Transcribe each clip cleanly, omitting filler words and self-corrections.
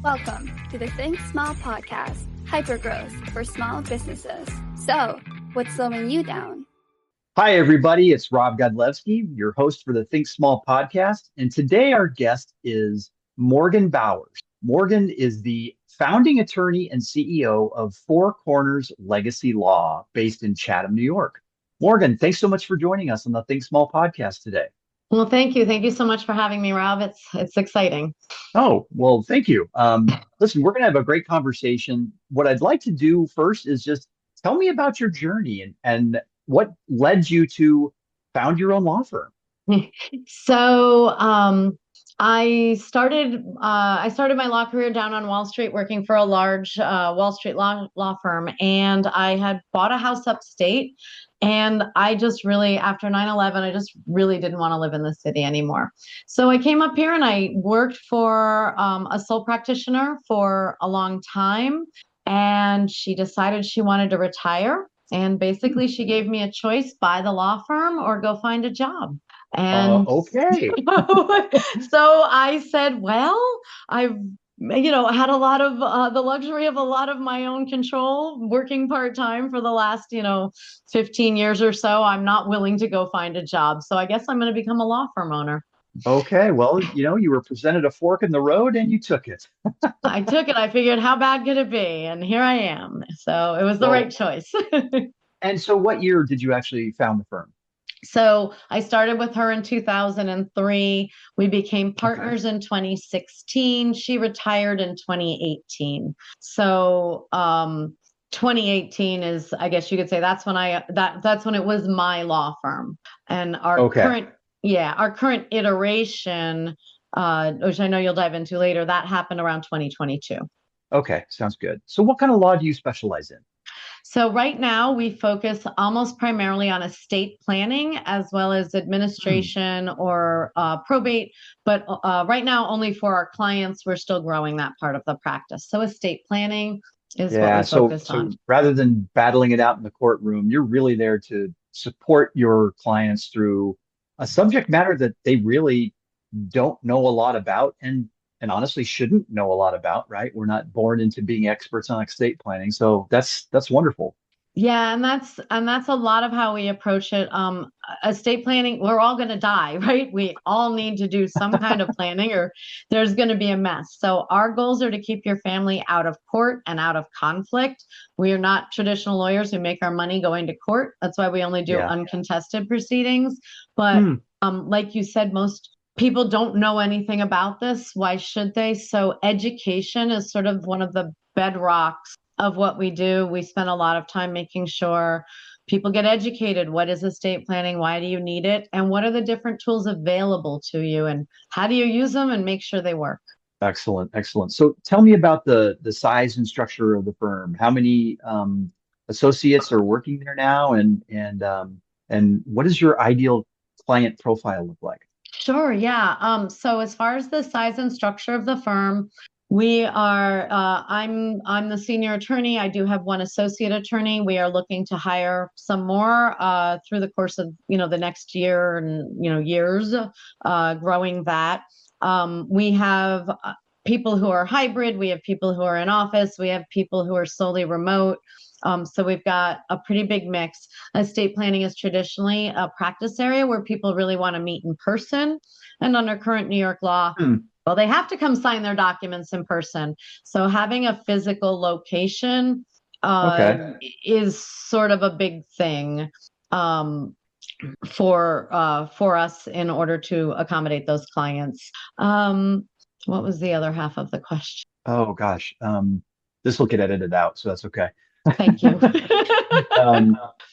Welcome to the Think Small podcast, hypergrowth for small businesses. So, what's slowing you down? Hi, everybody. It's Rob Godlewski, your host for the Think Small podcast. And today our guest is Morgen Bowers. Morgen is the founding attorney and CEO of Four Corners Legacy Law based in Chatham, New York. Morgen, thanks so much for joining us on the Think Small podcast today. Well, thank you. Thank you so much for having me, Rob. It's exciting. Oh, well, thank you. Listen, we're going to have a great conversation. What I'd like to do first is just tell me about your journey and what led you to found your own law firm. So, I started my law career down on Wall Street, working for a large Wall Street law firm, and I had bought a house upstate. And I just really, after 9/11, I just really didn't want to live in the city anymore. So I came up here and I worked for a sole practitioner for a long time. And she decided she wanted to retire. And basically, she gave me a choice: buy the law firm or go find a job. And Okay. so I said, well, I've had a lot of the luxury of a lot of my own control, working part-time for the last 15 years or so. I'm not willing to go find a job, so I guess I'm going to become a law firm owner. Okay. Well, you were presented a fork in the road and you took it. I took it. I figured, how bad could it be? And here I am. So it was the right choice. And so what year did you actually found the firm? So I started with her in 2003. We became partners in 2016. She retired in 2018. So 2018 is, I guess you could say, that's when that's when it was my law firm. And our current iteration, which I know you'll dive into later, that happened around 2022. Okay, sounds good. So what kind of law do you specialize in? So right now we focus almost primarily on estate planning as well as administration or probate. But right now, only for our clients, we're still growing that part of the practice. So estate planning is what we focus on. So rather than battling it out in the courtroom, you're really there to support your clients through a subject matter that they really don't know a lot about and honestly shouldn't know a lot about, right? We're not born into being experts on estate planning. So that's wonderful. Yeah, and that's a lot of how we approach it. Estate planning, we're all going to die, right? We all need to do some kind of planning or there's going to be a mess. So our goals are to keep your family out of court and out of conflict. We are not traditional lawyers who make our money going to court. That's why we only do uncontested proceedings. But like you said, most people don't know anything about this. Why should they? So education is sort of one of the bedrocks of what we do. We spend a lot of time making sure people get educated. What is estate planning? Why do you need it? And what are the different tools available to you? And how do you use them and make sure they work? Excellent, excellent. So tell me about the size and structure of the firm. How many associates are working there now, and what does your ideal client profile look like? Sure, yeah. So as far as the size and structure of the firm, we are, I'm the senior attorney. I do have one associate attorney. We are looking to hire some more through the course of, the next year and, years, growing that. We have people who are hybrid. We have people who are in office. We have people who are solely remote. So we've got a pretty big mix. Estate planning is traditionally a practice area where people really want to meet in person. And under current New York law, well, they have to come sign their documents in person. So having a physical location is sort of a big thing for us in order to accommodate those clients. What was the other half of the question? Oh gosh, this will get edited out, so that's okay. Thank you. What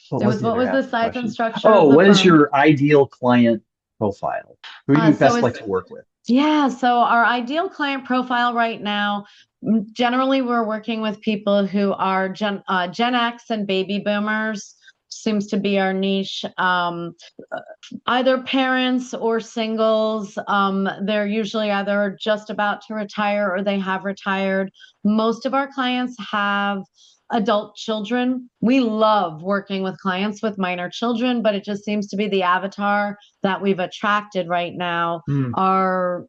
was the size and structure? Oh, what is your ideal client profile? Who do you best like to work with? Yeah, so our ideal client profile right now, generally we're working with people who are Gen X and baby boomers. Seems to be our niche. Either parents or singles. They're usually either just about to retire or they have retired. Most of our clients have adult children. We love working with clients with minor children, but it just seems to be the avatar that we've attracted right now are,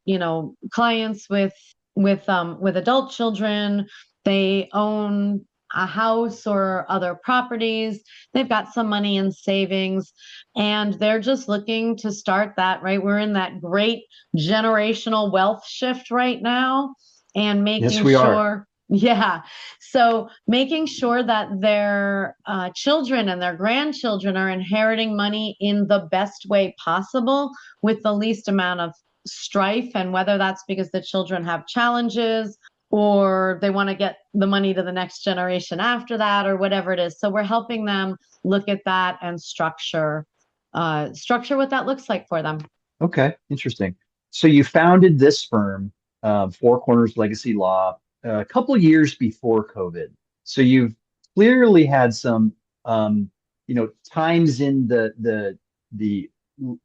clients with with adult children. They own a house or other properties. They've got some money in savings, and they're just looking to start that, right? We're in that great generational wealth shift right now, and Yes, making we are. sure, yeah. So making sure that their children and their grandchildren are inheriting money in the best way possible with the least amount of strife, and whether that's because the children have challenges or they want to get the money to the next generation after that, or whatever it is. So we're helping them look at that and structure what that looks like for them. Okay, interesting. So you founded this firm, Four Corners Legacy Law, a couple years before COVID. So you've clearly had some, times in the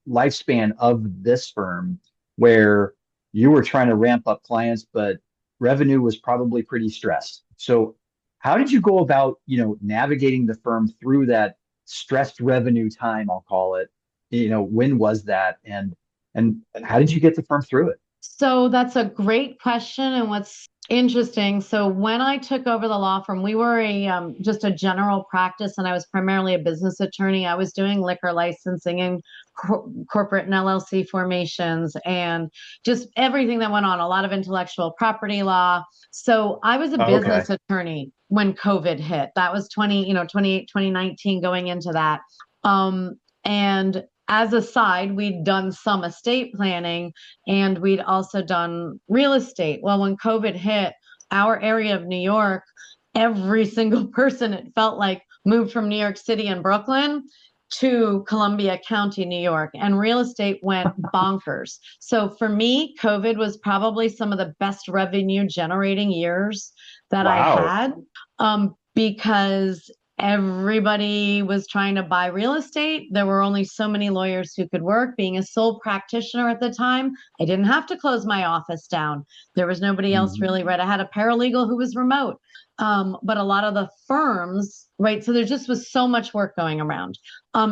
lifespan of this firm where you were trying to ramp up clients, but revenue was probably pretty stressed. So how did you go about, navigating the firm through that stressed revenue time, I'll call it? When was that? And how did you get the firm through it? So that's a great question. And what's interesting, so when I took over the law firm, we were just a general practice, and I was primarily a business attorney. I was doing liquor licensing and corporate and LLC formations, and just everything that went on, a lot of intellectual property law. So I was a Okay. business attorney when COVID hit. That was 2019 going into that. And as a side, we'd done some estate planning, and we'd also done real estate. Well, when COVID hit our area of New York, every single person, it felt like, moved from New York City and Brooklyn to Columbia County, New York, and real estate went bonkers. So for me, COVID was probably some of the best revenue generating years that I Wow. had, because everybody was trying to buy real estate. There were only so many lawyers who could work. Being a sole practitioner at the time, I didn't have to close my office down. There was nobody else Mhm. really, right? I had a paralegal who was remote. But a lot of the firms, right? So there just was so much work going around.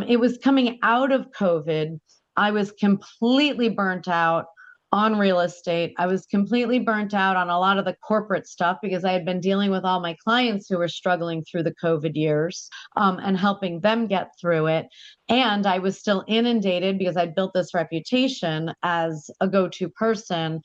It was coming out of COVID. I was completely burnt out on real estate. I was completely burnt out on a lot of the corporate stuff because I had been dealing with all my clients who were struggling through the COVID years, and helping them get through it. And I was still inundated because I built this reputation as a go-to person.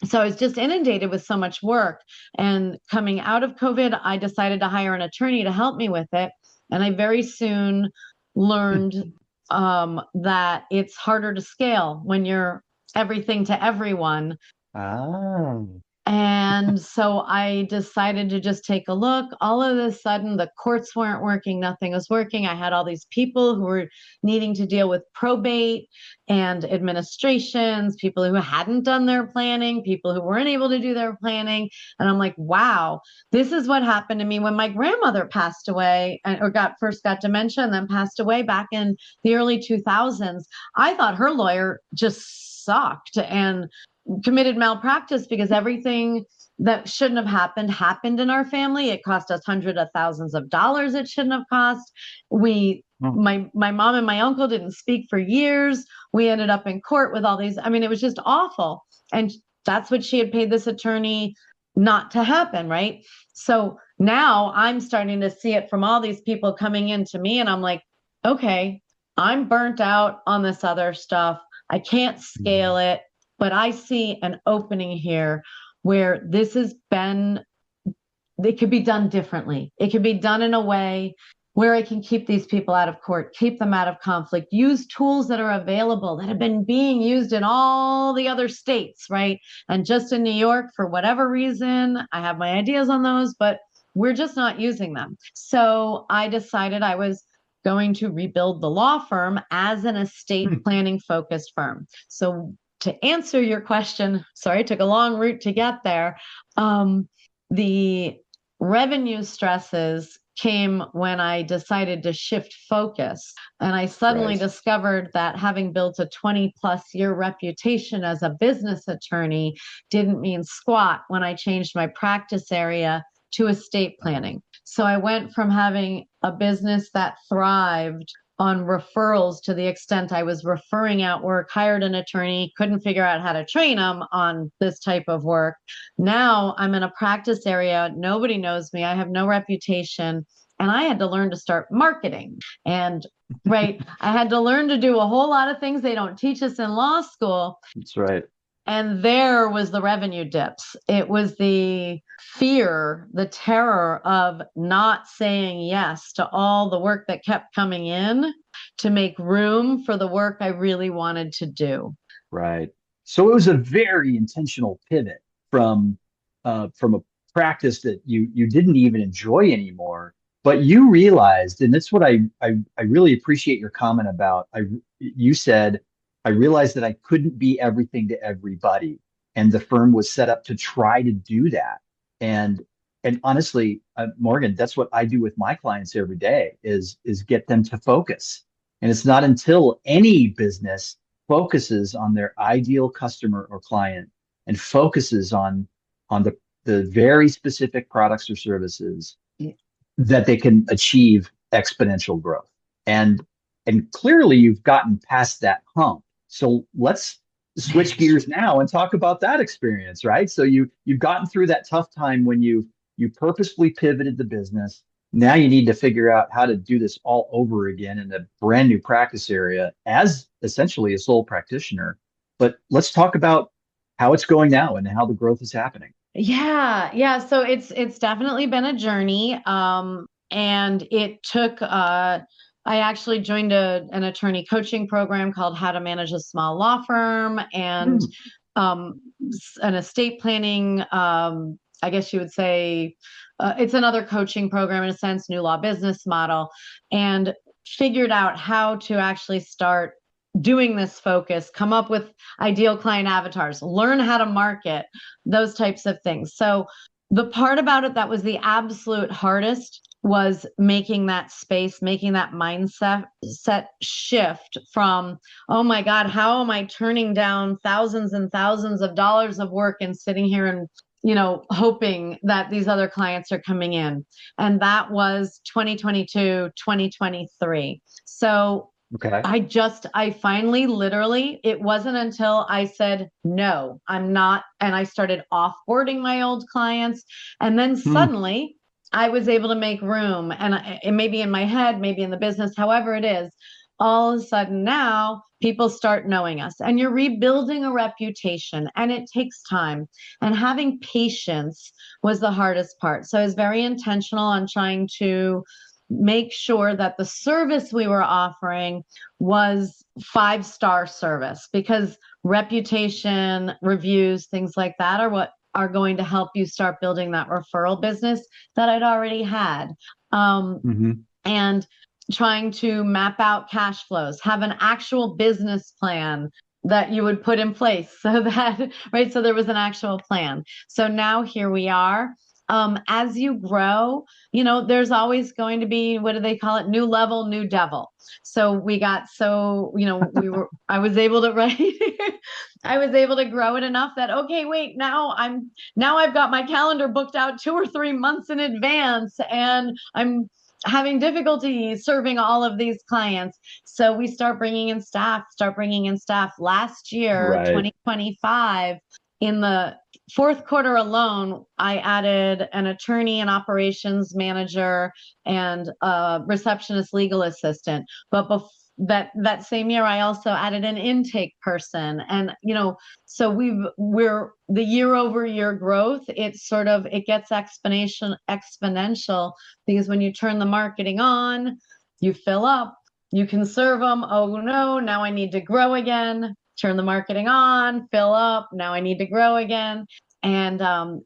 So I was just inundated with so much work. And coming out of COVID, I decided to hire an attorney to help me with it. And I very soon learned that it's harder to scale when you're everything to everyone. Ah. And so I decided to just take a look. All of a sudden, the courts weren't working, nothing was working. I had all these people who were needing to deal with probate and administrations, people who hadn't done their planning, people who weren't able to do their planning. And I'm like, wow, this is what happened to me when my grandmother passed away, or first got dementia and then passed away back in the early 2000s. I thought her lawyer just sucked and committed malpractice because everything that shouldn't have happened in our family. It cost us hundreds of thousands of dollars it shouldn't have cost. We Hmm. my mom and my uncle didn't speak for years. We ended up in court with all these. I mean, it was just awful. And that's what she had paid this attorney not to happen, right? So now I'm starting to see it from all these people coming into me, and I'm like, okay, I'm burnt out on this other stuff. I can't scale it, but I see an opening here where it could be done differently. It could be done in a way where I can keep these people out of court, keep them out of conflict, use tools that are available that have been being used in all the other states, right? And just in New York, for whatever reason, I have my ideas on those, but we're just not using them. So I decided I was going to rebuild the law firm as an estate Hmm. planning focused firm. So to answer your question, sorry, it took a long route to get there. The revenue stresses came when I decided to shift focus. And I suddenly Right. discovered that having built a 20+ year reputation as a business attorney didn't mean squat when I changed my practice area to estate planning. So I went from having a business that thrived on referrals to the extent I was referring out work, hired an attorney, couldn't figure out how to train them on this type of work. Now I'm in a practice area. Nobody knows me. I have no reputation. And I had to learn to start marketing. And right, I had to learn to do a whole lot of things they don't teach us in law school. That's right. And there was the revenue dips. It was the fear, the terror of not saying yes to all the work that kept coming in to make room for the work I really wanted to do. Right. So it was a very intentional pivot from a practice that you didn't even enjoy anymore, but you realized, and that's what I really appreciate your comment about. You said, I realized that I couldn't be everything to everybody, and the firm was set up to try to do that. And and honestly, Morgan, that's what I do with my clients every day is get them to focus. And it's not until any business focuses on their ideal customer or client and focuses on the very specific products or services that they can achieve exponential growth. And clearly you've gotten past that hump. So let's switch gears now and talk about that experience, right? So you've gotten through that tough time when you purposefully pivoted the business. Now you need to figure out how to do this all over again in a brand new practice area as essentially a sole practitioner. But let's talk about how it's going now and how the growth is happening. Yeah. So it's definitely been a journey. And it took I actually joined an attorney coaching program called How to Manage a Small Law Firm, and an estate planning, I guess you would say, it's another coaching program in a sense, new law business model, and figured out how to actually start doing this focus, come up with ideal client avatars, learn how to market, those types of things. So the part about it that was the absolute hardest was making that space, making that mindset shift from, oh my God, how am I turning down thousands and thousands of dollars of work and sitting here and, hoping that these other clients are coming in. And that was 2022, 2023. So Okay. I finally, literally, it wasn't until I said, no, I'm not. And I started offboarding my old clients. And then suddenly I was able to make room. And it may be in my head, maybe in the business, however it is, all of a sudden now people start knowing us and you're rebuilding a reputation, and it takes time. And having patience was the hardest part. So I was very intentional on trying to make sure that the service we were offering was 5-star service, because reputation, reviews, things like that are what are going to help you start building that referral business that I'd already had. And trying to map out cash flows, have an actual business plan that you would put in place so that, right, so there was an actual plan. So now here we are. As you grow, there's always going to be, what do they call it? New level, new devil. So I was able to, right? I was able to grow it enough that, okay, wait, now I've got my calendar booked out 2 or 3 months in advance, and I'm having difficulty serving all of these clients. So we start bringing in staff last year, Right. 2025. In the fourth quarter alone, I added an attorney, an operations manager, and a receptionist legal assistant. But that same year, I also added an intake person. And, so we're the year over year growth. It gets exponential, because when you turn the marketing on, you fill up, you can serve them. Oh no, now I need to grow again. Turn the marketing on, fill up. Now I need to grow again. And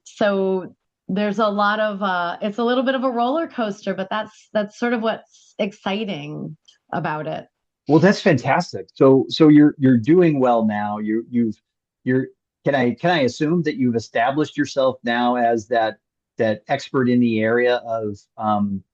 so there's a lot of, it's a little bit of a roller coaster, but that's sort of what's exciting about it. Well, that's fantastic. So you're doing well now. You're can I assume that you've established yourself now as that expert in the area of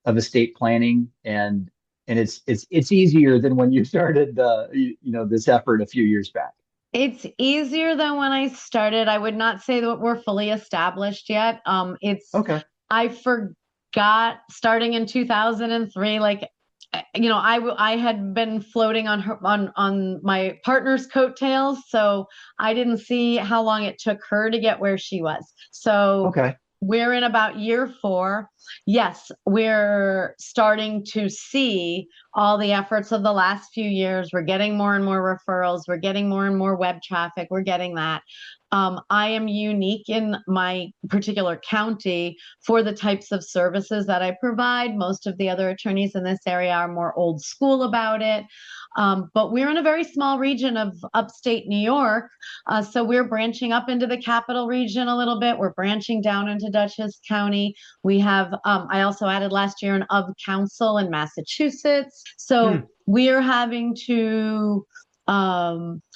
estate planning, and it's easier than when you started this effort a few years back. It's easier than when I started. I would not say that we're fully established yet. Okay. I forgot, starting in 2003, like I had been floating on my partner's coattails, so I didn't see how long it took her to get where she was. So Okay. we're in about year 4. Yes, we're starting to see all the efforts of the last few years. We're getting more and more referrals. We're getting more and more web traffic. We're getting that. I am unique in my particular county for the types of services that I provide. Most of the other attorneys in this area are more old school about it. But we're in a very small region of upstate New York. So we're branching up into the capital region a little bit. We're branching down into Dutchess County. We have, I also added last year an of council in Massachusetts. So we're having to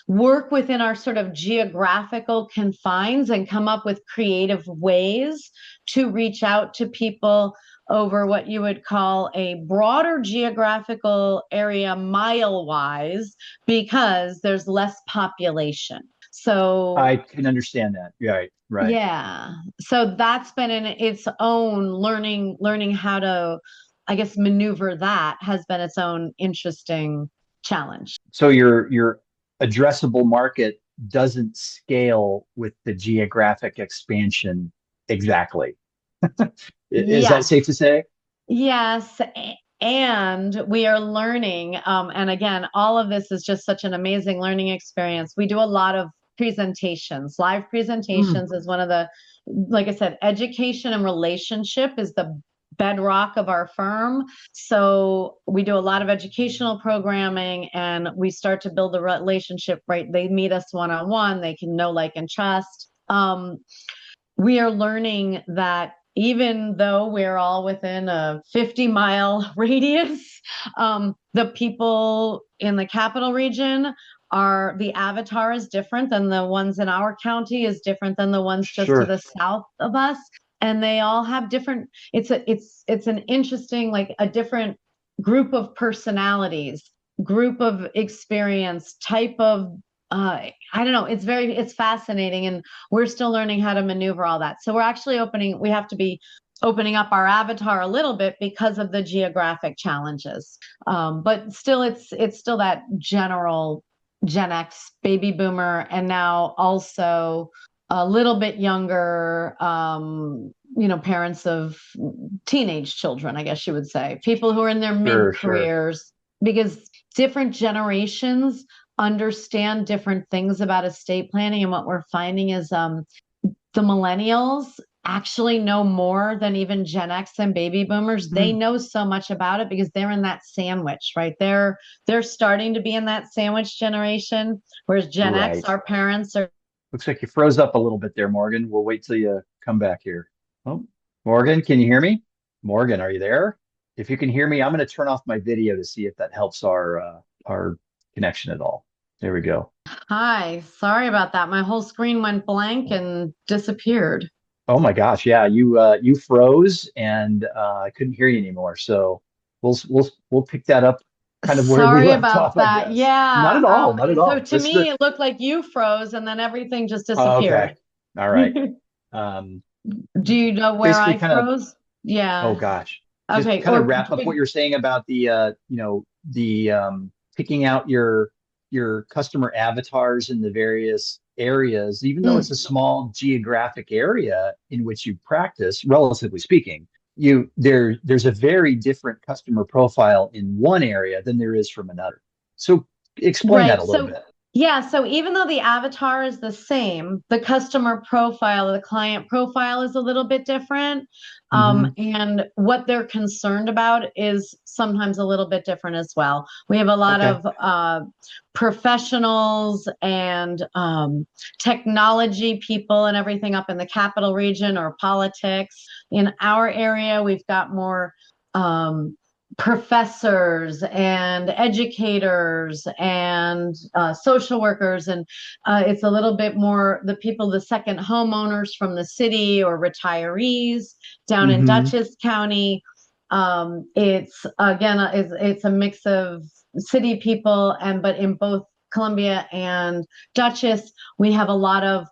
work within our sort of geographical confines and come up with creative ways to reach out to people over what you would call a broader geographical area mile-wise, because there's less population. So I can understand that. Right. Right. yeah. So that's been in its own learning how to, I guess, maneuver. That has been its own interesting challenge. So your addressable market doesn't scale with the geographic expansion exactly. Is that Yes. safe to say? Yes. And we are learning. And again, all of this is just such an amazing learning experience. We do a lot of presentations. Live presentations is one of the, like I said, education and relationship is the bedrock of our firm. So we do a lot of educational programming, and we start to build a relationship, right? They meet us one-on-one. They can know, like, and trust. We are learning that even though we're all within a 50-mile radius, the people in the capital region the avatar is different than the ones in our county, is different than the ones just to the south of us. And they all have different, it's an interesting, like a different group of personalities, group of experience, type of I don't know. It's fascinating, and we're still learning how to maneuver all that. So we have to be opening up our avatar a little bit because of the geographic challenges. But still, it's still that general Gen X baby boomer, and now also a little bit younger, parents of teenage children, I guess you would say, people who are in their mid-careers, because different generations understand different things about estate planning. And what we're finding is the millennials actually know more than even Gen X and baby boomers. They know so much about it because they're in that sandwich, right? They're starting to be in that sandwich generation, whereas Gen X, our parents are. Looks like you froze up a little bit there, Morgan. We'll wait till you come back here. Oh, Morgan, can you hear me? Morgan, are you there? If you can hear me, I'm going to turn off my video to see if that helps our connection at all. There we go. Hi, sorry about that. My whole screen went blank and disappeared. Oh my gosh, yeah, you froze and I couldn't hear you anymore. So we'll pick that up kind of where we Sorry left about off, I that. guess. Yeah. Not at all, not at all. So to me, it looked like you froze and then everything just Oh, disappeared. okay. All right. Do you know where Basically I kind of, froze? Yeah. oh gosh. Just Okay. kind of wrap up what you're saying about the picking out your customer avatars in the various areas, even though it's a small geographic area in which you practice, relatively speaking, there's a very different customer profile in one area than there is from another. So explain that a little bit. Yeah, so even though the avatar is the same, the customer profile, the client profile is a little bit different. And what they're concerned about is sometimes a little bit different as well. We have a lot of professionals and technology people and everything up in the capital region, or politics. In our area, we've got more professors and educators and social workers, and it's a little bit more the second homeowners from the city or retirees down in Dutchess County. It's a mix of city people, but in both Columbia and Dutchess, we have a lot of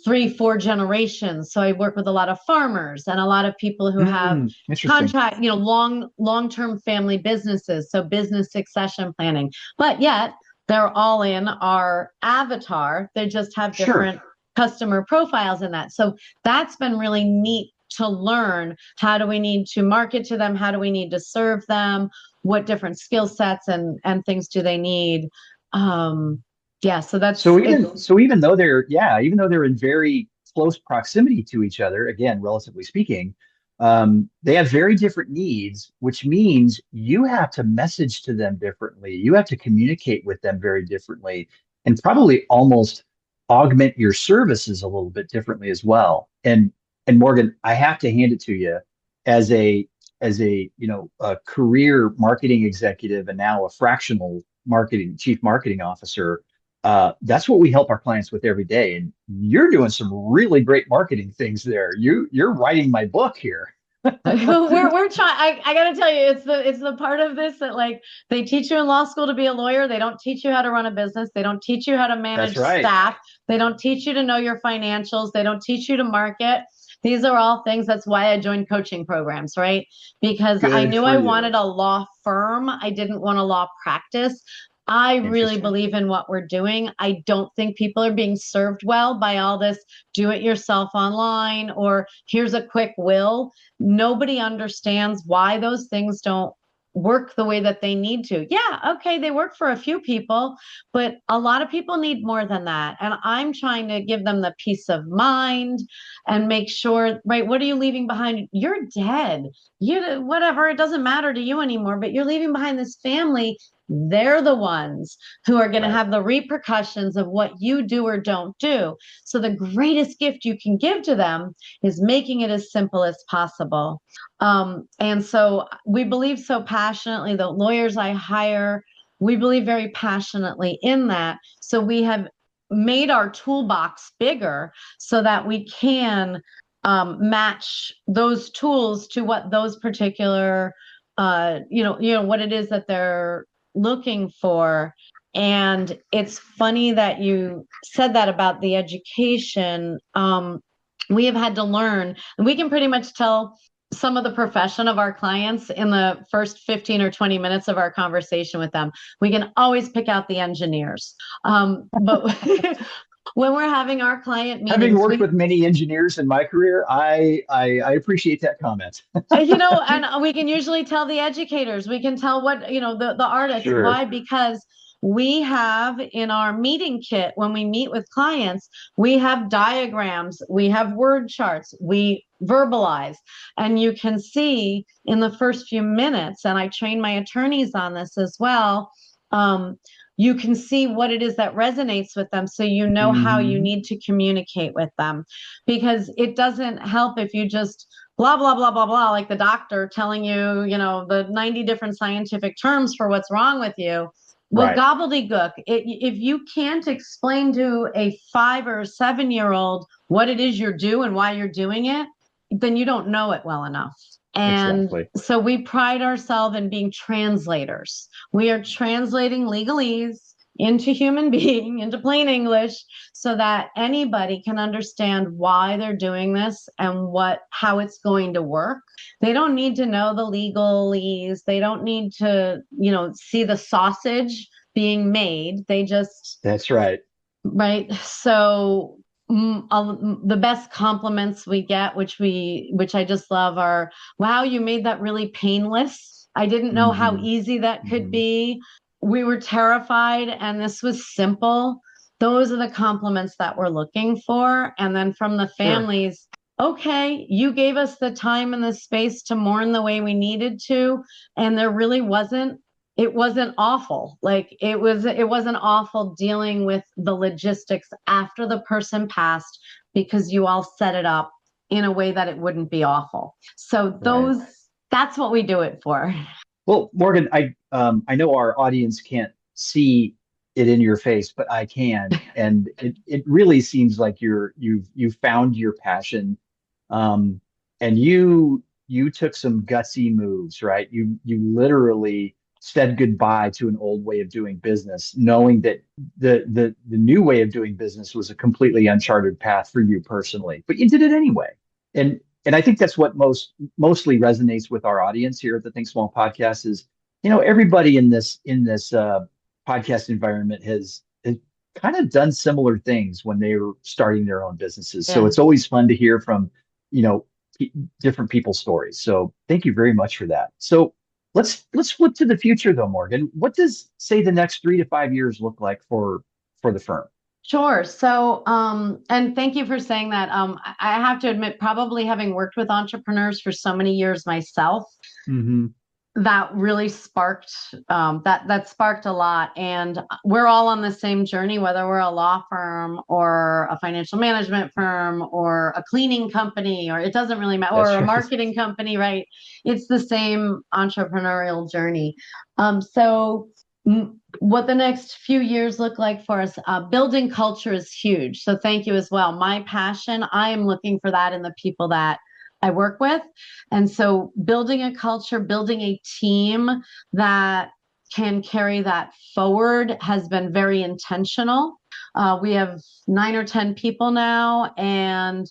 three, four generations. So I work with a lot of farmers and a lot of people who have Interesting. contract, long-term family businesses. So business succession planning, but yet they're all in our avatar. They just have Sure. different customer profiles in that. So that's been really neat to learn. How do we need to market to them? How do we need to serve them? What different skill sets and things do they need? Yeah, so that's Even though even though they're in very close proximity to each other, again, relatively speaking, they have very different needs, which means you have to message to them differently. You have to communicate with them very differently, and probably almost augment your services a little bit differently as well. And Morgan, I have to hand it to you as a career marketing executive and now a fractional marketing chief marketing officer. That's what we help our clients with every day. And you're doing some really great marketing things there. You're writing my book here. we're trying. I gotta tell you, it's the part of this that, like, they teach you in law school to be a lawyer. They don't teach you how to run a business. They don't teach you how to That's manage right. staff. They don't teach you to know your financials. They don't teach you to market. These are all things. That's why I joined coaching programs, right? Because I Good knew for I you. wanted a law firm. I didn't want a law practice. I really Interesting. believe in what we're doing. I don't think people are being served well by all this do it yourself online, or here's a quick will. Nobody understands why those things don't work the way that they need to. Yeah, okay, they work for a few people, but a lot of people need more than that. And I'm trying to give them the peace of mind and make sure, right? What are you leaving behind? You're dead. Whatever, it doesn't matter to you anymore, but you're leaving behind this family. They're the ones who are going to Right. have the repercussions of what you do or don't do. So the greatest gift you can give to them is making it as simple as possible. And so we believe so passionately, the lawyers I hire, we believe very passionately in that. So we have made our toolbox bigger so that we can match those tools to what those particular, what it is that they're looking for. And it's funny that you said that about the education. We have had to learn, and we can pretty much tell some of the profession of our clients in the first 15 or 20 minutes of our conversation with them. We can always pick out the engineers. But when we're having our client Having meetings, worked with many engineers in my career, I appreciate that comment. and we can usually tell the educators, we can tell what, the artists. Sure. Why? Because we have in our meeting kit, when we meet with clients, we have diagrams, we have word charts, we verbalize, and you can see in the first few minutes, and I train my attorneys on this as well. You can see what it is that resonates with them, so you know how you Mhm. need to communicate with them, because it doesn't help if you just blah blah blah blah blah, like the doctor telling you, the 90 different scientific terms for what's wrong with you. Well, Right. gobbledygook. If you can't explain to a 5 or 7 year old what it is you're doing and why you're doing it, then you don't know it well enough. And Exactly. so we pride ourselves in being translators. We are translating legalese into human being, into plain English, so that anybody can understand why they're doing this and how it's going to work. They don't need to know the legalese. They don't need to, see the sausage being made. They just, That's right. right. So the best compliments we get, which I just love, are, wow, you made that really painless. I didn't know how Hmm. easy that could Hmm. be. We were terrified and this was simple. Those are the compliments that we're looking for. And then from the Sure. families, okay, you gave us the time and the space to mourn the way we needed to. And there really wasn't, it wasn't awful. Like it wasn't awful dealing with the logistics after the person passed, because you all set it up in a way that it wouldn't be awful. So Right. that's what we do it for. Well, Morgan, I know our audience can't see it in your face, but I can, and it really seems like you've found your passion, um, and you took some gutsy moves, right? You literally said goodbye to an old way of doing business, knowing that the new way of doing business was a completely uncharted path for you personally, but you did it anyway. And I think that's what mostly resonates with our audience here at the Think Small podcast is, everybody in this podcast environment has kind of done similar things when they were starting their own businesses. So Yeah. it's always fun to hear from, you know, different people's stories. So thank you very much for that. So let's flip to the future though, Morgan. What does say the next 3 to 5 years look like for the firm? Sure. So, and thank you for saying that. I have to admit, probably having worked with entrepreneurs for so many years myself, Hmm. that really sparked that sparked a lot. And we're all on the same journey, whether we're a law firm or a financial management firm or a cleaning company, or it doesn't really matter, or That's a right. marketing company, right? It's the same entrepreneurial journey. So what the next few years look like for us, building culture is huge. So thank you as well. My passion, I am looking for that in the people that I work with. And so building a culture, building a team that can carry that forward has been very intentional. We have 9 or 10 people now, and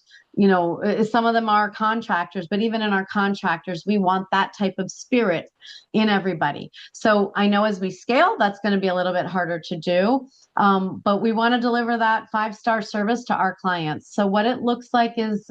some of them are contractors, but even in our contractors, we want that type of spirit in everybody. So I know as we scale, that's going to be a little bit harder to do, but we want to deliver that 5-star service to our clients. So what it looks like is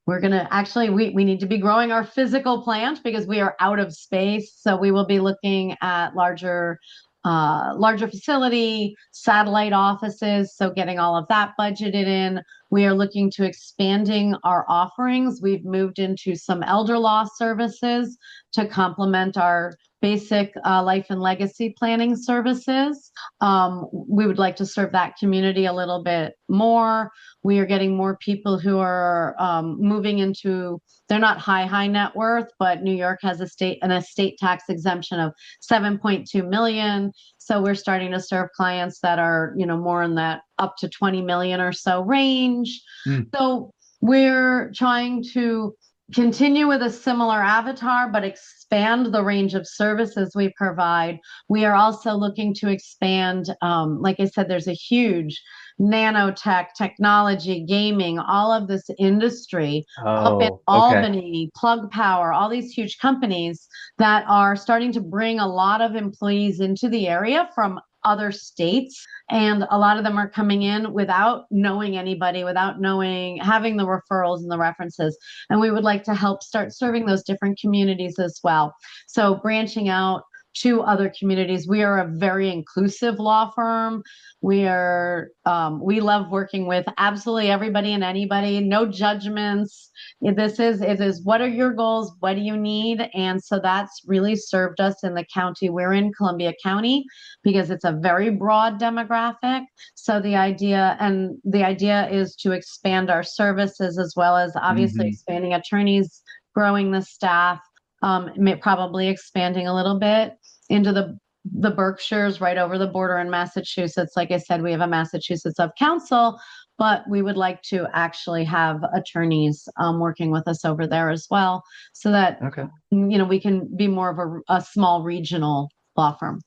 we're going to actually, we need to be growing our physical plant because we are out of space. So we will be looking at larger facility, satellite offices. So getting all of that budgeted in. We are looking to expanding our offerings. We've moved into some elder law services to complement our basic life and legacy planning services. We would like to serve that community a little bit more. We are getting more people who are moving into, they're not high net worth, but New York has an estate tax exemption of 7.2 million. So we're starting to serve clients that are, more in that up to 20 million or so range. Mm. So we're trying to continue with a similar avatar, but expand the range of services we provide. We are also looking to expand, like I said, there's a huge nanotech, technology, gaming, all of this industry up in Oh, okay. Albany, Plug Power, all these huge companies that are starting to bring a lot of employees into the area from other states. And a lot of them are coming in without knowing anybody, without having the referrals and the references. And we would like to help start serving those different communities as well. So branching out to other communities. We are a very inclusive law firm. We love working with absolutely everybody and anybody, no judgments. It is what are your goals? What do you need? And so that's really served us in the county we're in, Columbia County, because it's a very broad demographic. So the idea is to expand our services as well as obviously expanding attorneys, growing the staff, probably expanding a little bit into the Berkshires right over the border in Massachusetts. Like I said, we have a Massachusetts of counsel, but we would like to actually have attorneys working with us over there as well, so that Okay. we can be more of a small regional law firm.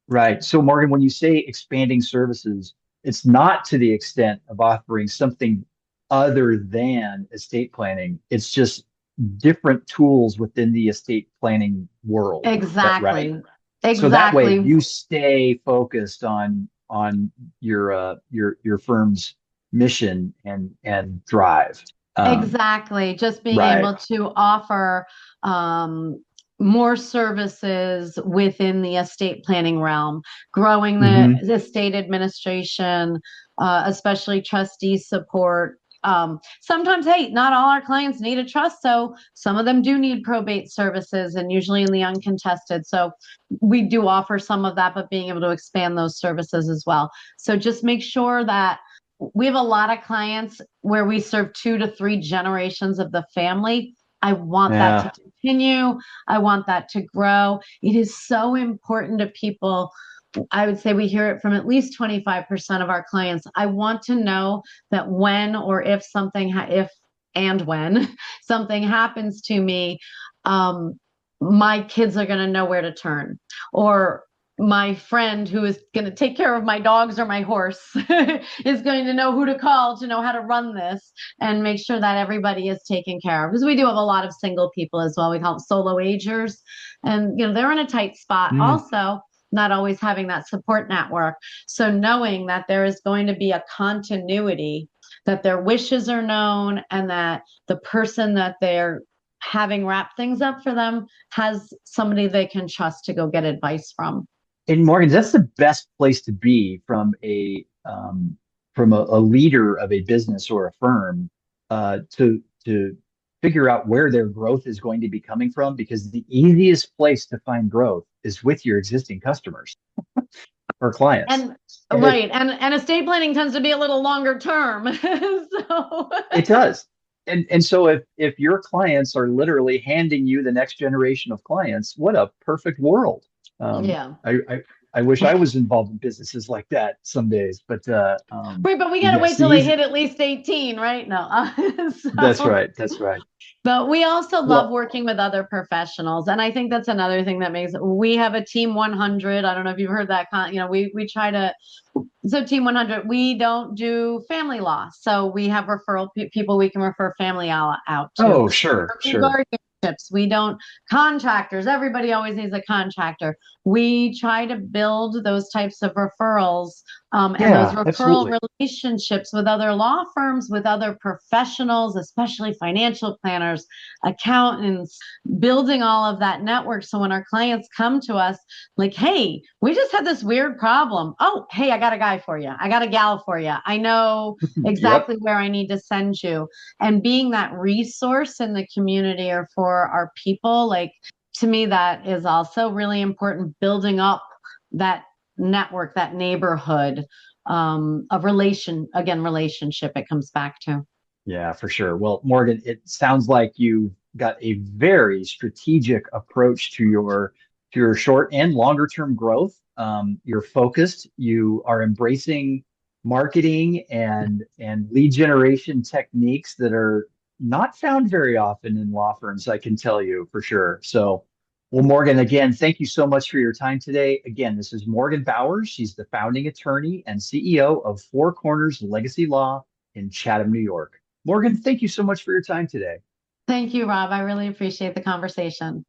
Right. So, Morgan, when you say expanding services, it's not to the extent of offering something other than estate planning. It's just different tools within the estate planning world. Is that right? Exactly. So that way Exactly. you stay focused on your firm's mission and drive. Exactly. Just being Right. able to offer more services within the estate planning realm, growing the Hmm. estate administration, especially trustee support. Sometimes, hey, not all our clients need a trust, so some of them do need probate services, and usually in the uncontested. So we do offer some of that, but being able to expand those services as well. So just make sure that we have a lot of clients where we serve 2 to 3 generations of the family. I want that Yeah. to continue. I want that to grow. It is so important to people. I would say we hear it from at least 25% of our clients. I want to know that when or if something, if and when something happens to me, my kids are going to know where to turn, or my friend who is going to take care of my dogs or my horse is going to know who to call to know how to run this and make sure that everybody is taken care of. Because we do have a lot of single people as well. We call them solo agers. And, they're in a tight spot also, not always having that support network. So knowing that there is going to be a continuity, that their wishes are known, and that the person that they're having wrap things up for them has somebody they can trust to go get advice from. And Morgan, that's the best place to be from a leader of a business or a firm, to figure out where their growth is going to be coming from, because the easiest place to find growth is with your existing customers or clients. And right. And estate planning tends to be a little longer term. So it does. And so if your clients are literally handing you the next generation of clients, what a perfect world. Yeah. I wish I was involved in businesses like that some days, but right, but we gotta wait till they hit at least 18, right? No. So, that's right. But we also love working with other professionals, and I think that's another thing that makes we have a team 100. I don't know if you've heard that. We try to. So team 100, we don't do family law, so we have referral people we can refer family out to. Oh, sure. We don't contractors. Everybody always needs a contractor. We try to build those types of referrals and those referral relationships with other law firms, with other professionals, especially financial planners, accountants, building all of that network. So when our clients come to us like, hey, we just had this weird problem. Oh, hey, I got a guy for you. I got a gal for you. I know exactly where I need to send you. And being that resource in the community or for our people, like, to me, that is also really important, building up that network, that neighborhood of relationship it comes back to. Yeah, for sure. Well, Morgan, it sounds like you got a very strategic approach to your short and longer term growth. You're focused. You are embracing marketing and lead generation techniques that are not found very often in law firms, I can tell you for sure. So, well, Morgan, again, thank you so much for your time today. Again, this is Morgen Bowers. She's the founding attorney and CEO of Four Corners Legacy Law in Chatham, New York. Morgan, thank you so much for your time today. Thank you, Rob. I really appreciate the conversation.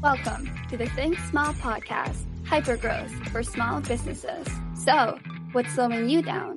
Welcome to the Think Small podcast, hypergrowth for small businesses. So, what's slowing you down?